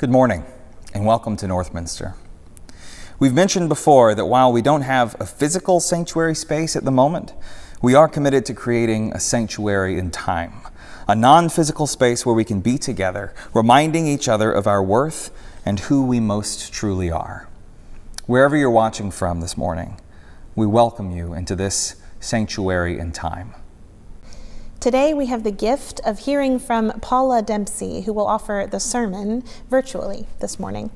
Good morning, and welcome to Northminster. We've mentioned before that while we don't have a physical sanctuary space at the moment, we are committed to creating a sanctuary in time, a non-physical space where we can be together, reminding each other of our worth and who we most truly are. Wherever you're watching from this morning, we welcome you into this sanctuary in time. Today we have the gift of hearing from Paula Dempsey, who will offer the sermon virtually this morning.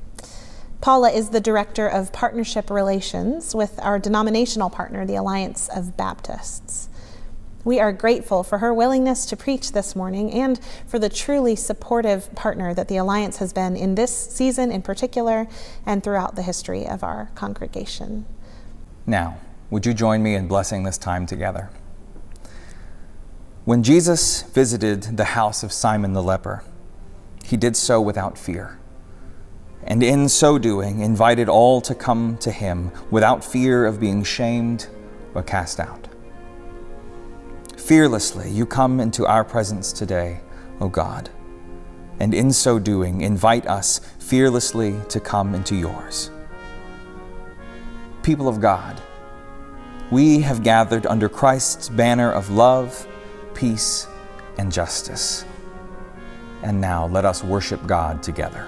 Paula is the Director of Partnership Relations with our denominational partner, the Alliance of Baptists. We are grateful for her willingness to preach this morning and for the truly supportive partner that the Alliance has been in this season in particular and throughout the history of our congregation. Now, would you join me in blessing this time together? When Jesus visited the house of Simon the leper, he did so without fear, and in so doing invited all to come to him without fear of being shamed or cast out. Fearlessly, you come into our presence today, O God, and in so doing invite us fearlessly to come into yours. People of God, we have gathered under Christ's banner of love, peace, and justice. And now let us worship God together.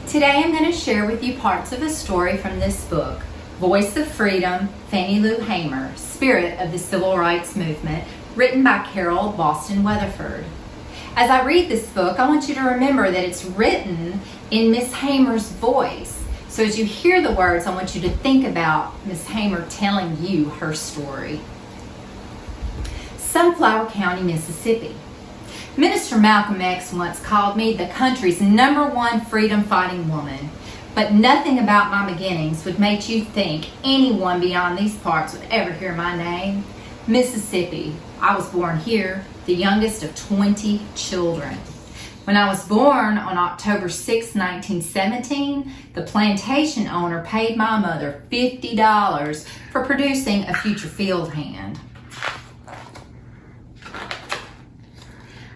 Today I'm going to share with you parts of a story from this book, Voice of Freedom, Fannie Lou Hamer, Spirit of the Civil Rights Movement, written by Carol Boston Weatherford. As I read this book, I want you to remember that it's written in Miss Hamer's voice. So as you hear the words, I want you to think about Miss Hamer telling you her story. Sunflower County, Mississippi. Minister Malcolm X once called me the country's #1 freedom-fighting woman, but nothing about my beginnings would make you think anyone beyond these parts would ever hear my name. Mississippi. I was born here, the youngest of 20 children. When I was born on October 6, 1917, the plantation owner paid my mother $50 for producing a future field hand.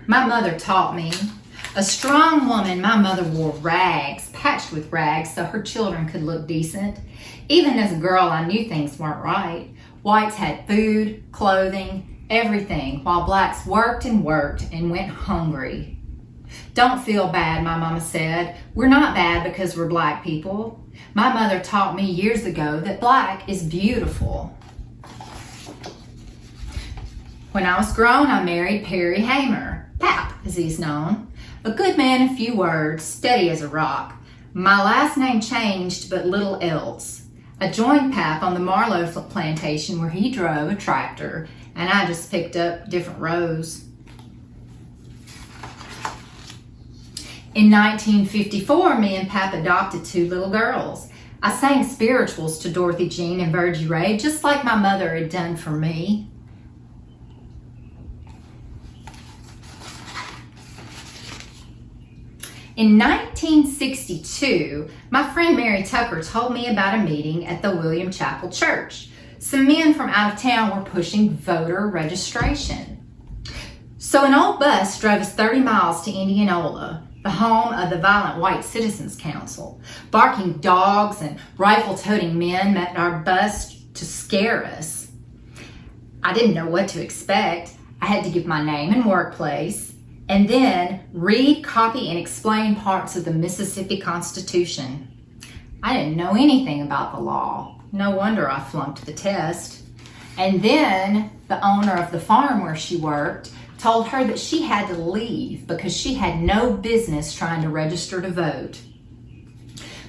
My mother taught me. A strong woman, my mother wore rags, patched with rags so her children could look decent. Even as a girl, I knew things weren't right. Whites had food, clothing, everything, while blacks worked and went hungry. Don't feel bad, my mama said. We're not bad because we're black people. My mother taught me years ago that black is beautiful. When I was grown, I married Perry Hamer. Pap, as he's known. A good man in few words, steady as a rock. My last name changed, but little else. I joined Pap on the Marlowe plantation where he drove a tractor, and I just picked up different rows. In 1954, me and Pap adopted 2 little girls. I sang spirituals to Dorothy Jean and Virgie Ray, just like my mother had done for me. In 1962, my friend Mary Tucker told me about a meeting at the William Chapel Church. Some men from out of town were pushing voter registration. So an old bus drove us 30 miles to Indianola, the home of the Violent White Citizens Council. Barking dogs and rifle-toting men met our bus to scare us. I didn't know what to expect. I had to give my name and workplace. and then read, copy, and explain parts of the Mississippi Constitution. I didn't know anything about the law. No wonder I flunked the test. And then the owner of the farm where she worked told her that she had to leave because she had no business trying to register to vote.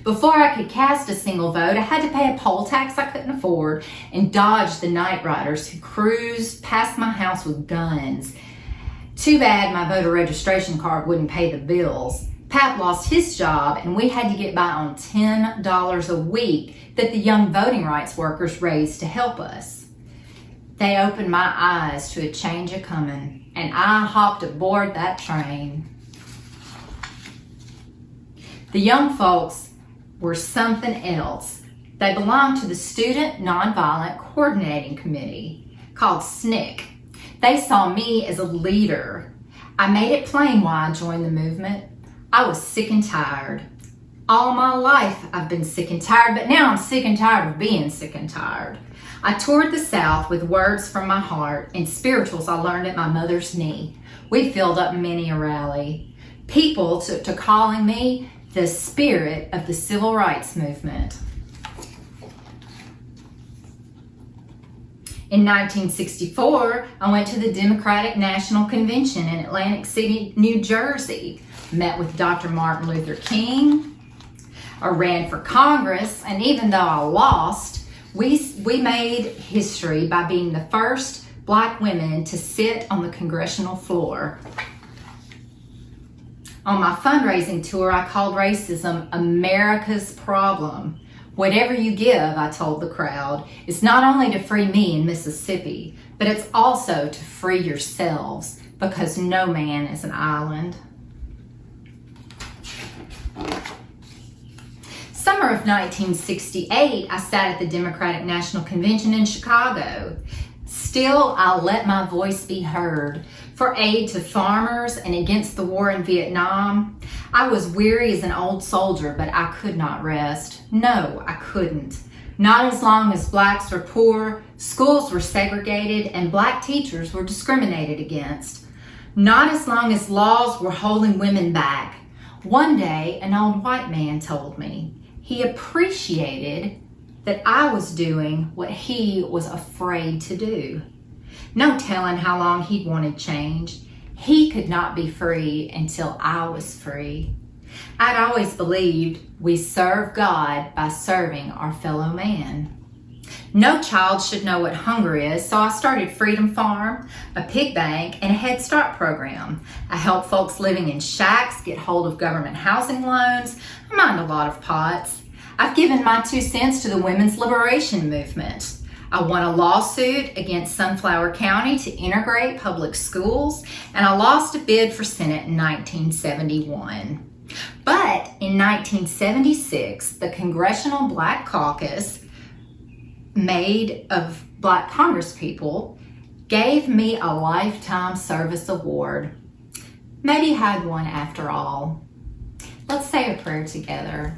Before I could cast a single vote, I had to pay a poll tax I couldn't afford and dodge the night riders who cruised past my house with guns. Too bad my voter registration card wouldn't pay the bills. Pat lost his job and we had to get by on $10 a week that the young voting rights workers raised to help us. They opened my eyes to a change a-comin', and I hopped aboard that train. The young folks were something else. They belonged to the Student Nonviolent Coordinating Committee, called SNCC. They saw me as a leader. I made it plain why I joined the movement. I was sick and tired. All my life I've been sick and tired, but now I'm sick and tired of being sick and tired. I toured the South with words from my heart and spirituals I learned at my mother's knee. We filled up many a rally. People took to calling me the spirit of the civil rights movement. In 1964, I went to the Democratic National Convention in Atlantic City, New Jersey, met with Dr. Martin Luther King. I ran for Congress, and even though I lost, we made history by being the first Black women to sit on the congressional floor. On my fundraising tour, I called racism America's problem. Whatever you give, I told the crowd, is not only to free me in Mississippi, but it's also to free yourselves, because no man is an island. Summer of 1968, I sat at the Democratic National Convention in Chicago. Still, I let my voice be heard. For aid to farmers and against the war in Vietnam, I was weary as an old soldier, but I could not rest. No, I couldn't. Not as long as Blacks were poor, schools were segregated, and Black teachers were discriminated against. Not as long as laws were holding women back. One day, an old white man told me he appreciated that I was doing what he was afraid to do. No telling how long he'd wanted change. He could not be free until I was free. I'd always believed we serve God by serving our fellow man. No child should know what hunger is, so I started Freedom Farm, a pig bank, and a Head Start program. I help folks living in shacks get hold of government housing loans. I mind a lot of pots. I've given my 2 cents to the women's liberation movement. I won a lawsuit against Sunflower County to integrate public schools, and I lost a bid for Senate in 1971. But in 1976, the Congressional Black Caucus, made of Black congresspeople, gave me a Lifetime Service Award. Maybe I had one after all. Let's say a prayer together.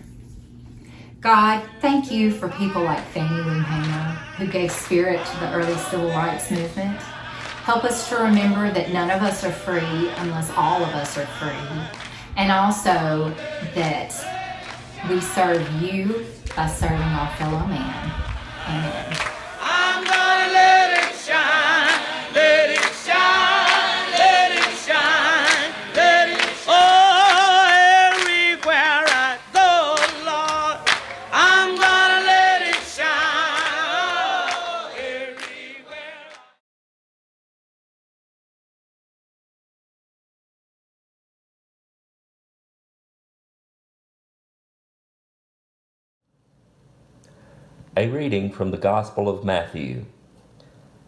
God, thank you for people like Fannie Lou Hamer, who gave spirit to the early civil rights movement. Help us to remember that none of us are free unless all of us are free. And also that we serve you by serving our fellow man. Amen. I'm gonna let it shine, let it shine, let it shine, let it shine. Oh, everywhere I go, Lord, I'm gonna let it shine. Oh, everywhere. A reading from the Gospel of Matthew.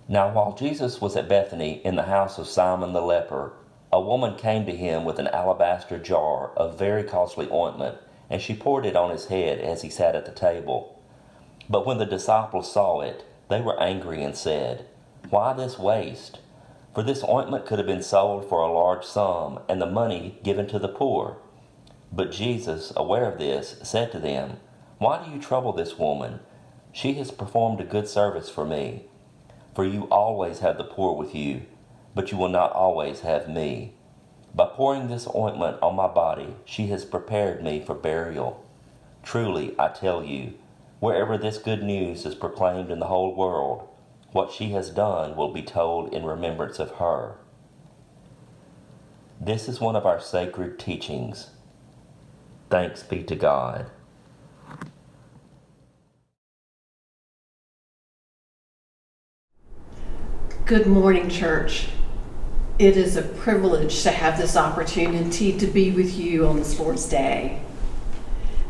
Now while Jesus was at Bethany in the house of Simon the leper, a woman came to him with an alabaster jar of very costly ointment, and she poured it on his head as he sat at the table. But when the disciples saw it, they were angry and said, "Why this waste? For this ointment could have been sold for a large sum, and the money given to the poor." But Jesus, aware of this, said to them, "Why do you trouble this woman? She has performed a good service for me. For you always have the poor with you, but you will not always have me. By pouring this ointment on my body, she has prepared me for burial. Truly, I tell you, wherever this good news is proclaimed in the whole world, what she has done will be told in remembrance of her. This is one of our sacred teachings. Thanks be to God. Good morning, church. It is a privilege to have this opportunity to be with you on this Lord's Day.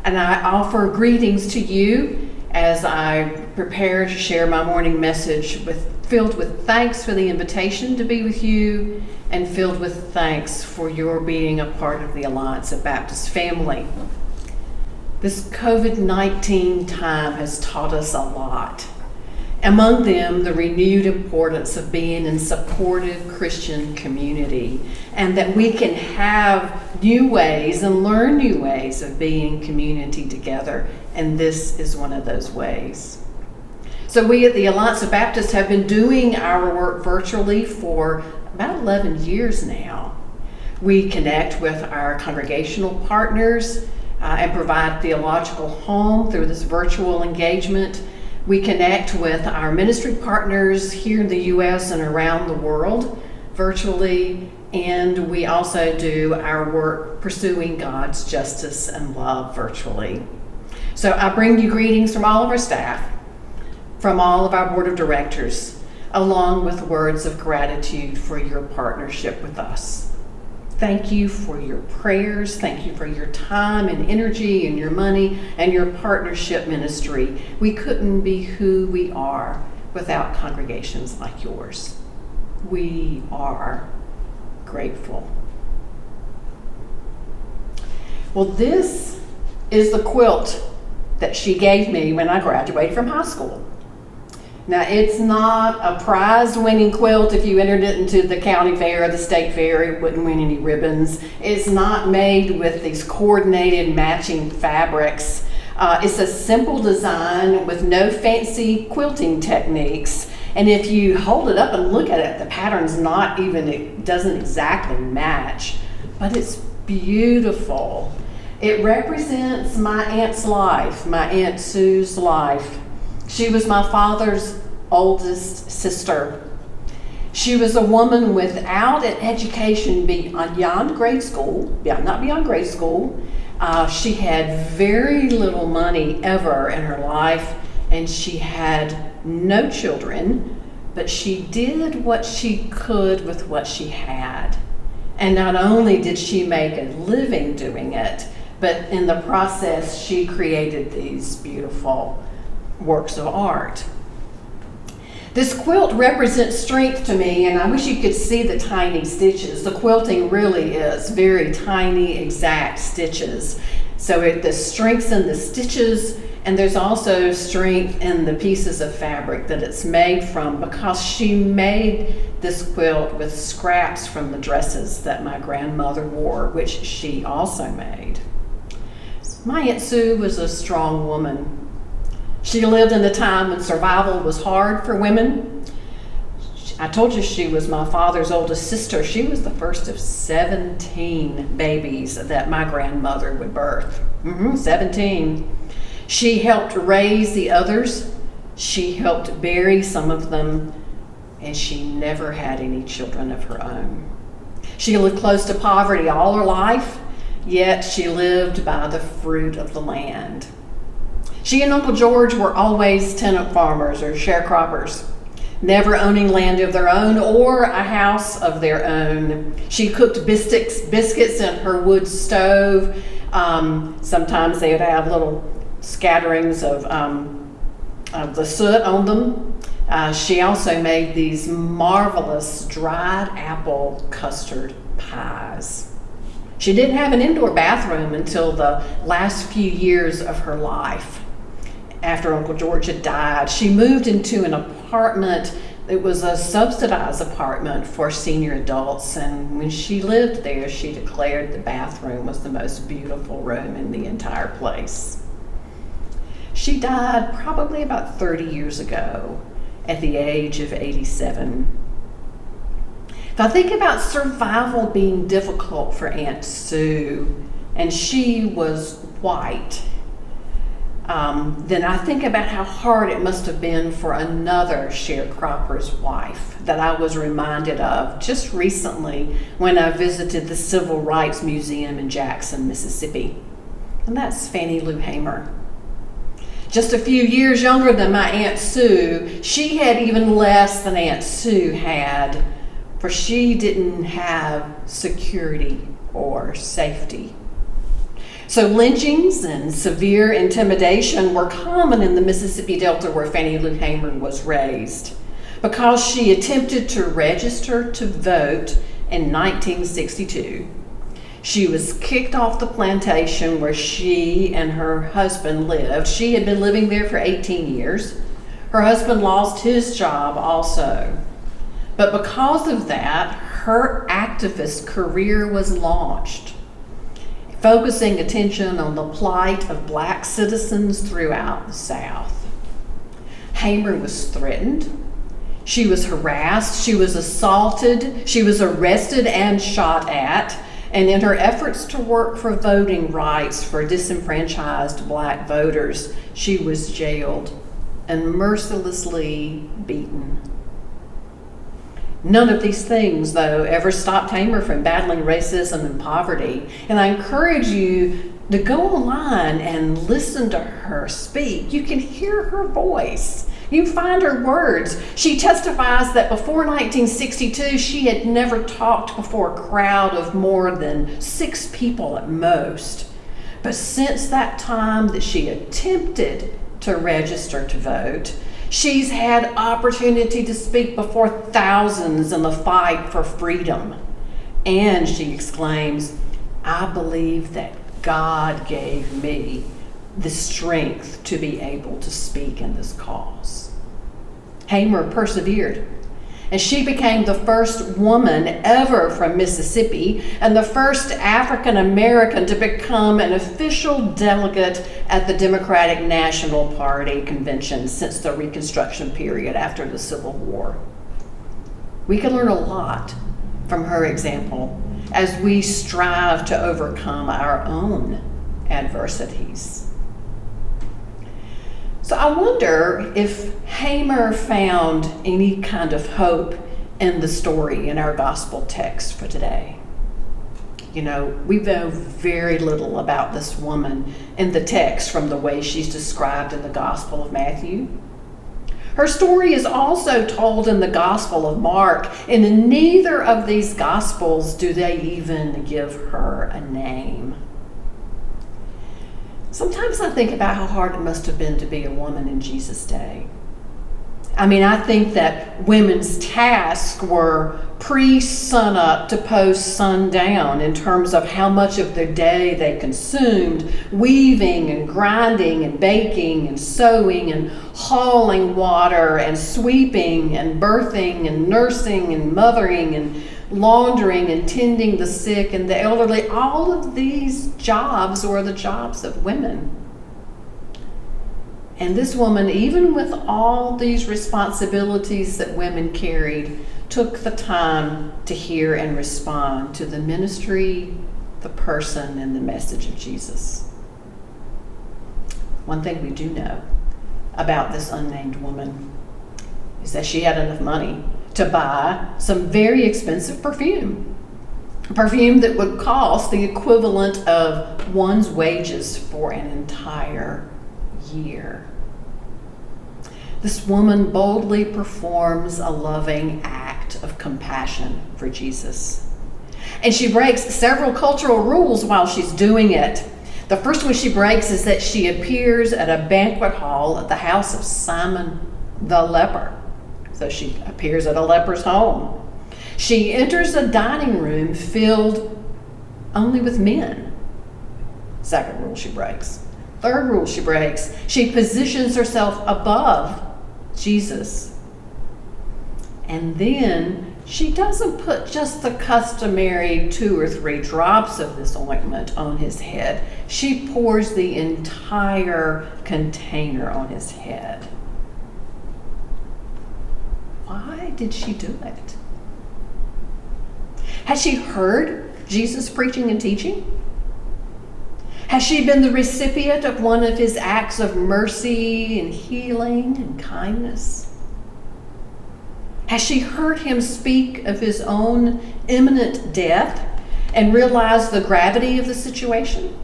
And I offer greetings to you as I prepare to share my morning message filled with thanks for the invitation to be with you and filled with thanks for your being a part of the Alliance of Baptist family. This COVID-19 time has taught us a lot. Among them, the renewed importance of being in supportive Christian community, and that we can have new ways and learn new ways of being community together, and this is one of those ways. So we at the Alliance of Baptists have been doing our work virtually for about 11 years now. We connect with our congregational partners and provide theological home through this virtual engagement. We connect with our ministry partners here in the U.S. and around the world virtually, and we also do our work pursuing God's justice and love virtually. So I bring you greetings from all of our staff, from all of our board of directors, along with words of gratitude for your partnership with us. Thank you for your prayers. Thank you for your time and energy and your money and your partnership ministry. We couldn't be who we are without congregations like yours. We are grateful. Well, this is the quilt that she gave me when I graduated from high school. Now, it's not a prize-winning quilt. If you entered it into the county fair or the state fair, it wouldn't win any ribbons. It's not made with these coordinated matching fabrics. It's a simple design with no fancy quilting techniques. And if you hold it up and look at it, the pattern's not even, it doesn't exactly match, but it's beautiful. It represents my aunt's life, my Aunt Sue's life. She was my father's oldest sister. She was a woman without an education beyond grade school, not beyond grade school. She had very little money ever in her life, and she had no children, but she did what she could with what she had. And not only did she make a living doing it, but in the process, she created these beautiful works of art. This quilt represents strength to me, and I wish you could see the tiny stitches. The quilting really is very tiny, exact stitches. So the strength's in the stitches, and there's also strength in the pieces of fabric that it's made from, because she made this quilt with scraps from the dresses that my grandmother wore, which she also made. My Aunt Sue was a strong woman. She lived in a time when survival was hard for women. I told you she was my father's oldest sister. She was the first of 17 babies that my grandmother would birth. 17. She helped raise the others. She helped bury some of them, and she never had any children of her own. She lived close to poverty all her life, yet she lived by the fruit of the land. She and Uncle George were always tenant farmers or sharecroppers, never owning land of their own or a house of their own. She cooked biscuits in her wood stove. Sometimes they would have little scatterings of the soot on them. She also made these marvelous dried apple custard pies. She didn't have an indoor bathroom until the last few years of her life. After Uncle George had died, she moved into an apartment. It was a subsidized apartment for senior adults, and when she lived there, she declared the bathroom was the most beautiful room in the entire place. She died probably about 30 years ago at the age of 87. If I think about survival being difficult for Aunt Sue, and she was white, then I think about how hard it must have been for another sharecropper's wife that I was reminded of just recently when I visited the Civil Rights Museum in Jackson, Mississippi. And that's Fannie Lou Hamer. Just a few years younger than my Aunt Sue, she had even less than Aunt Sue had, for she didn't have security or safety. So lynchings and severe intimidation were common in the Mississippi Delta where Fannie Lou Hamer was raised because she attempted to register to vote in 1962. She was kicked off the plantation where she and her husband lived. She had been living there for 18 years. Her husband lost his job also. But because of that, her activist career was launched, focusing attention on the plight of black citizens throughout the South. Hamer was threatened. She was harassed. She was assaulted. She was arrested and shot at. And in her efforts to work for voting rights for disenfranchised black voters, she was jailed and mercilessly beaten. None of these things, though, ever stopped Hamer from battling racism and poverty. And I encourage you to go online and listen to her speak. You can hear her voice. You find her words. She testifies that before 1962, she had never talked before a crowd of more than 6 people at most. But since that time that she attempted to register to vote, she's had opportunity to speak before thousands in the fight for freedom. And she exclaims, "I believe that God gave me the strength to be able to speak in this cause." Hamer persevered, and she became the first woman ever from Mississippi and the first African American to become an official delegate at the Democratic National Party convention since the Reconstruction period after the Civil War. We can learn a lot from her example as we strive to overcome our own adversities. So I wonder if Hamer found any kind of hope in the story in our gospel text for today. You know, we know very little about this woman in the text from the way she's described in the Gospel of Matthew. Her story is also told in the Gospel of Mark, and in neither of these Gospels do they even give her a name. Sometimes I think about how hard it must have been to be a woman in Jesus' day. I mean, I think that women's tasks were pre-sunup to post-sundown in terms of how much of their day they consumed, weaving and grinding and baking and sewing and hauling water and sweeping and birthing and nursing and mothering and laundering and tending the sick and the elderly. All of these jobs were the jobs of women. And this woman, even with all these responsibilities that women carried, took the time to hear and respond to the ministry, the person, and the message of Jesus. One thing we do know about this unnamed woman is that she had enough money to buy some very expensive perfume that would cost the equivalent of one's wages for an entire year. This woman boldly performs a loving act of compassion for Jesus. And she breaks several cultural rules while she's doing it. The first one she breaks is that she appears at a banquet hall at the house of Simon the leper. So she appears at a leper's home. She enters a dining room filled only with men. Second rule she breaks. Third rule she breaks, she positions herself above Jesus. And then she doesn't put just the customary 2 or 3 drops of this ointment on his head. She pours the entire container on his head. Why did she do it? Has she heard Jesus preaching and teaching? Has she been the recipient of one of his acts of mercy and healing and kindness? Has she heard him speak of his own imminent death and realized the gravity of the situation?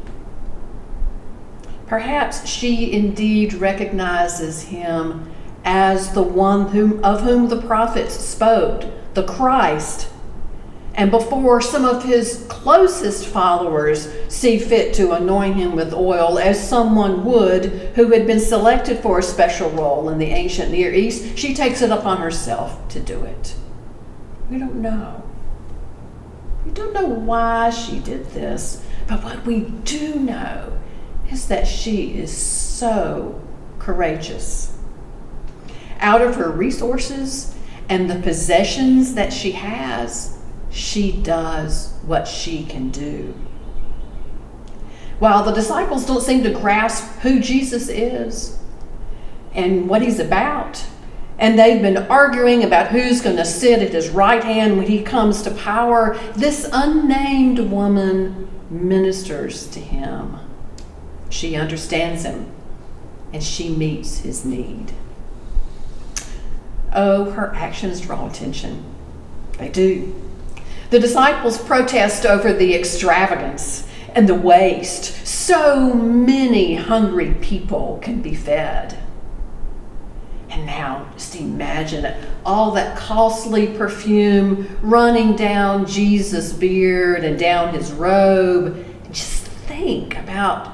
Perhaps she indeed recognizes him as the one of whom the prophets spoke, the Christ, and before some of his closest followers see fit to anoint him with oil, as someone would who had been selected for a special role in the ancient Near East, she takes it upon herself to do it. We don't know. We don't know why she did this, but what we do know is that she is so courageous. Out of her resources and the possessions that she has, she does what she can do. While the disciples don't seem to grasp who Jesus is and what he's about, and they've been arguing about who's going to sit at his right hand when he comes to power, this unnamed woman ministers to him. She understands him, and she meets his need. Oh, her actions draw attention. They do. The disciples protest over the extravagance and the waste. So many hungry people can be fed. And now, just imagine it, all that costly perfume running down Jesus' beard and down his robe. Just think about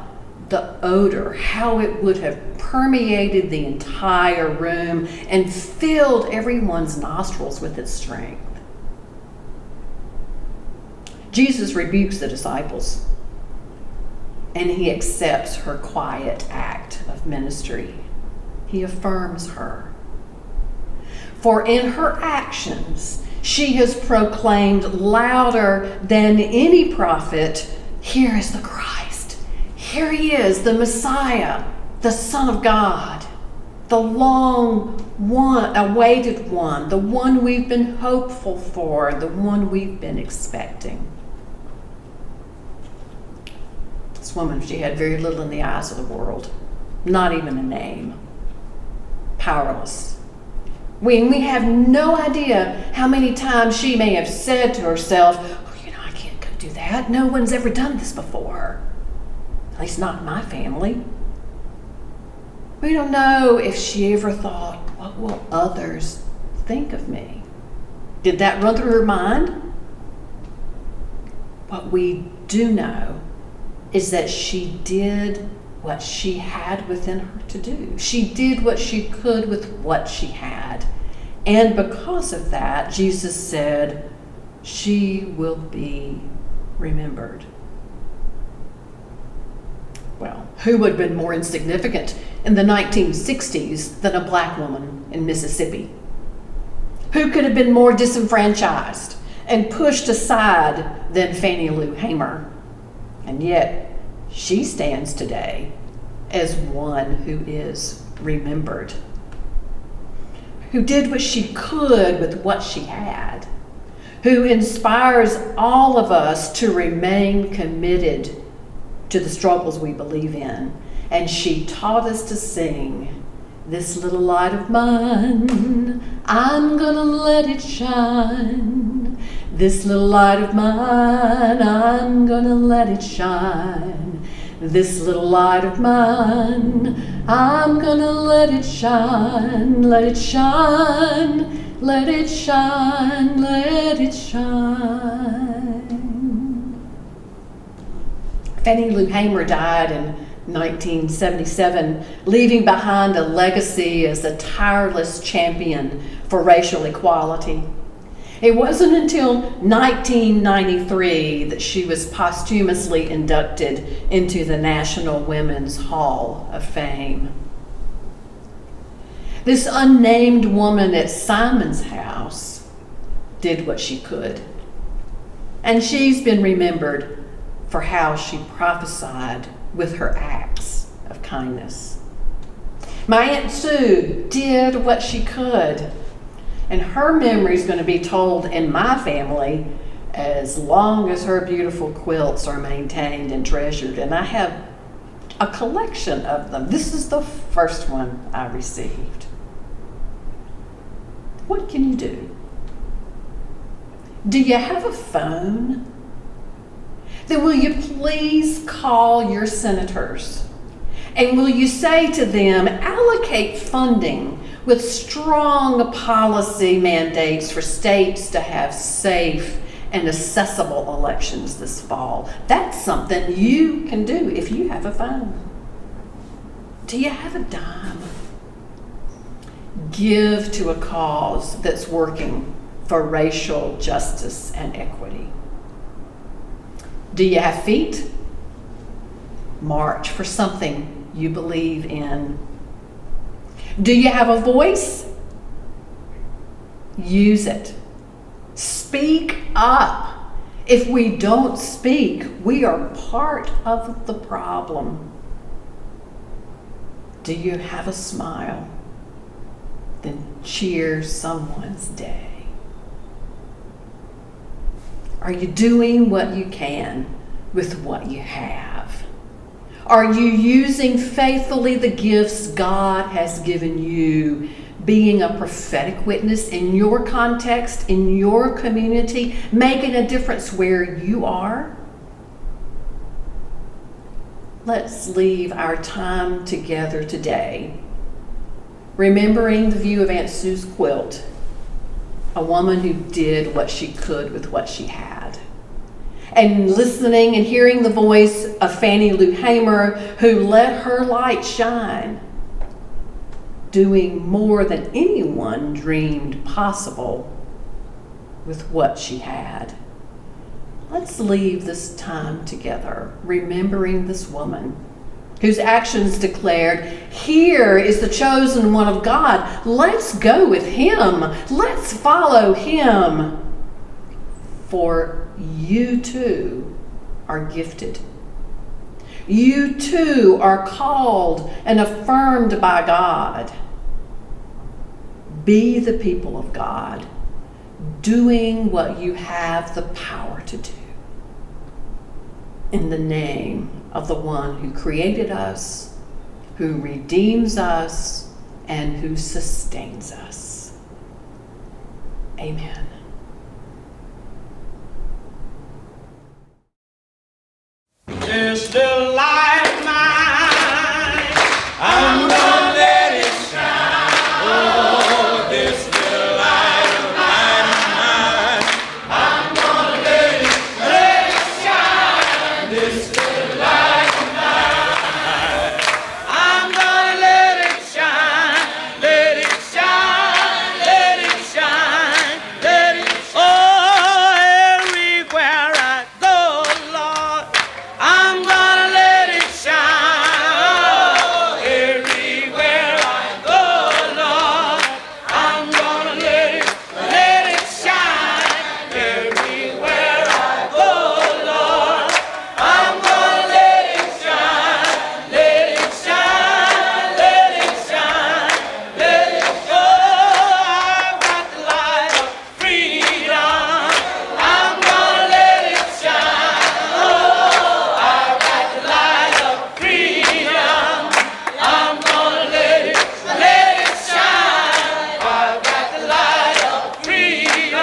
the odor, how it would have permeated the entire room and filled everyone's nostrils with its strength. Jesus rebukes the disciples, and he accepts her quiet act of ministry. He affirms her. For in her actions, she has proclaimed louder than any prophet, "Here is the Christ. Here he is, the Messiah, the Son of God, the long-awaited one, the one we've been hopeful for, the one we've been expecting." This woman, she had very little in the eyes of the world, not even a name. Powerless. We have no idea how many times she may have said to herself, I can't go do that. No one's ever done this before. At least not in my family. We don't know if she ever thought, what will others think of me? Did that run through her mind? What we do know is that she did what she had within her to do. She did what she could with what she had. And because of that, Jesus said, she will be remembered. Well, who would have been more insignificant in the 1960s than a black woman in Mississippi? Who could have been more disenfranchised and pushed aside than Fannie Lou Hamer? And yet, she stands today as one who is remembered, who did what she could with what she had, who inspires all of us to remain committed to the struggles we believe in. And she taught us to sing, "This little light of mine, I'm gonna let it shine. This little light of mine, I'm gonna let it shine. This little light of mine, I'm gonna let it shine. Let it shine, let it shine, let it shine." Fannie Lou Hamer died in 1977, leaving behind a legacy as a tireless champion for racial equality. It wasn't until 1993 that she was posthumously inducted into the National Women's Hall of Fame. This unnamed woman at Simon's house did what she could. And she's been remembered for how she prophesied with her acts of kindness. My Aunt Sue did what she could, and her memory is going to be told in my family as long as her beautiful quilts are maintained and treasured. And I have a collection of them. This is the first one I received. What can you do? Do you have a phone? Then will you please call your senators? And will you say to them, allocate funding with strong policy mandates for states to have safe and accessible elections this fall? That's something you can do if you have a phone. Do you have a dime? Give to a cause that's working for racial justice and equity. Do you have feet? March for something you believe in. Do you have a voice? Use it. Speak up. If we don't speak, we are part of the problem. Do you have a smile? Then cheer someone's day. Are you doing what you can with what you have? Are you using faithfully the gifts God has given you, being a prophetic witness in your context, in your community, making a difference where you are? Let's leave our time together today remembering the view of Aunt Sue's quilt, a woman who did what she could with what she had. And listening and hearing the voice of Fannie Lou Hamer, who let her light shine, doing more than anyone dreamed possible with what she had. Let's leave this time together remembering this woman whose actions declared, here is the chosen one of God. Let's go with him. Let's follow him. For you too are gifted. You too are called and affirmed by God. Be the people of God, doing what you have the power to do. In the name of the one who created us, who redeems us, and who sustains us. Amen. This little light of mine, I'm gonna let it shine. Oh, this little light of mine, I'm gonna let it shine. This little light of mine, I'm gonna let it shine, let it shine, let it shine, let it shine. Oh, everywhere I go, Lord, I'm gonna let it shine. Oh, everywhere I go, Lord, I'm gonna let it shine. Everywhere I go, Lord, I'm gonna let it shine. Let it shine, let it shine, let it go. I've got the light of freedom. I'm gonna let it shine. Oh, I've got the light of freedom. I'm gonna let it shine. I've got the light of freedom.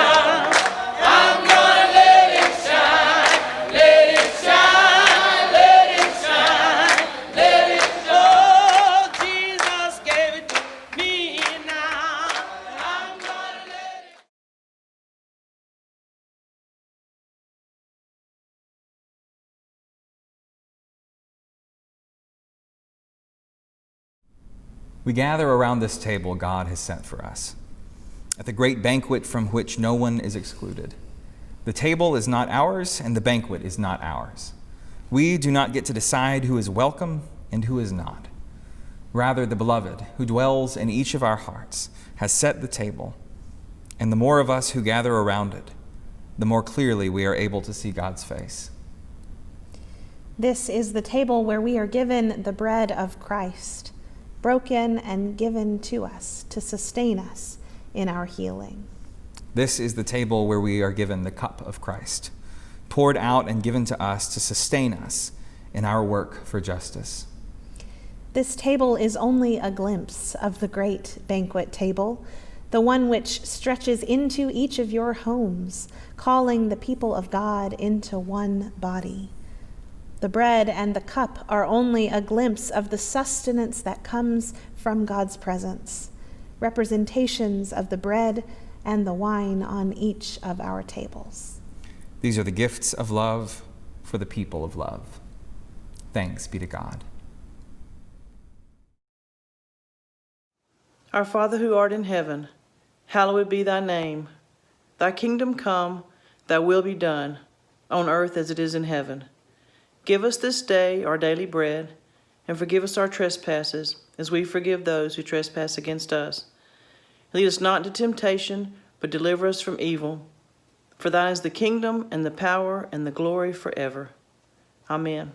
I'm gonna let it shine. Let it shine, let it shine, let it go. Jesus gave it to me now. I'm gonna let it. We gather around this table God has set for us, at the great banquet from which no one is excluded. The table is not ours, and the banquet is not ours. We do not get to decide who is welcome and who is not. Rather, the Beloved, who dwells in each of our hearts, has set the table, and the more of us who gather around it, the more clearly we are able to see God's face. This is the table where we are given the bread of Christ, broken and given to us to sustain us in our healing. This is the table where we are given the cup of Christ, poured out and given to us to sustain us in our work for justice. This table is only a glimpse of the great banquet table, the one which stretches into each of your homes, calling the people of God into one body. The bread and the cup are only a glimpse of the sustenance that comes from God's presence, representations of the bread and the wine on each of our tables. These are the gifts of love for the people of love. Thanks be to God. Our Father who art in heaven, hallowed be thy name. Thy kingdom come, thy will be done, on earth as it is in heaven. Give us this day our daily bread, and forgive us our trespasses, as we forgive those who trespass against us. Lead us not into temptation, but deliver us from evil. For thine is the kingdom, and the power, and the glory forever. Amen.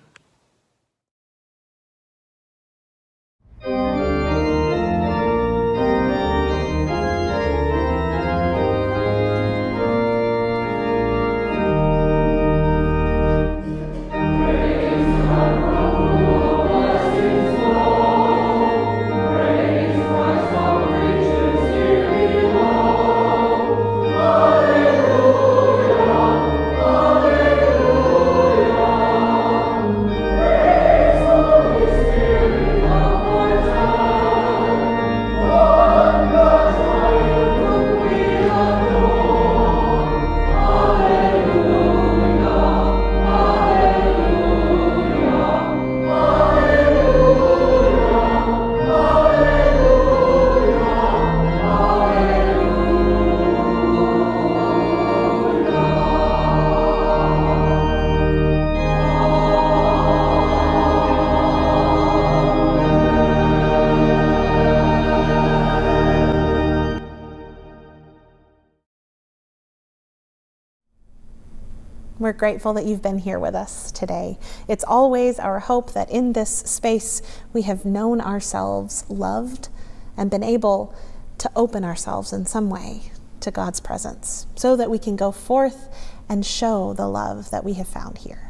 We're grateful that you've been here with us today. It's always our hope that in this space we have known ourselves loved and been able to open ourselves in some way to God's presence so that we can go forth and show the love that we have found here.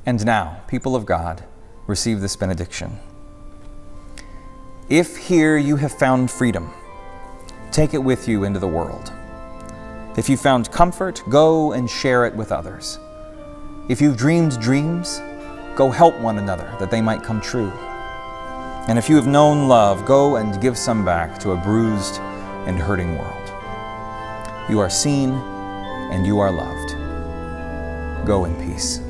And now, people of God, receive this benediction. If here you have found freedom, take it with you into the world. If you found comfort, go and share it with others. If you've dreamed dreams, go help one another that they might come true. And if you have known love, go and give some back to a bruised and hurting world. You are seen and you are loved. Go in peace.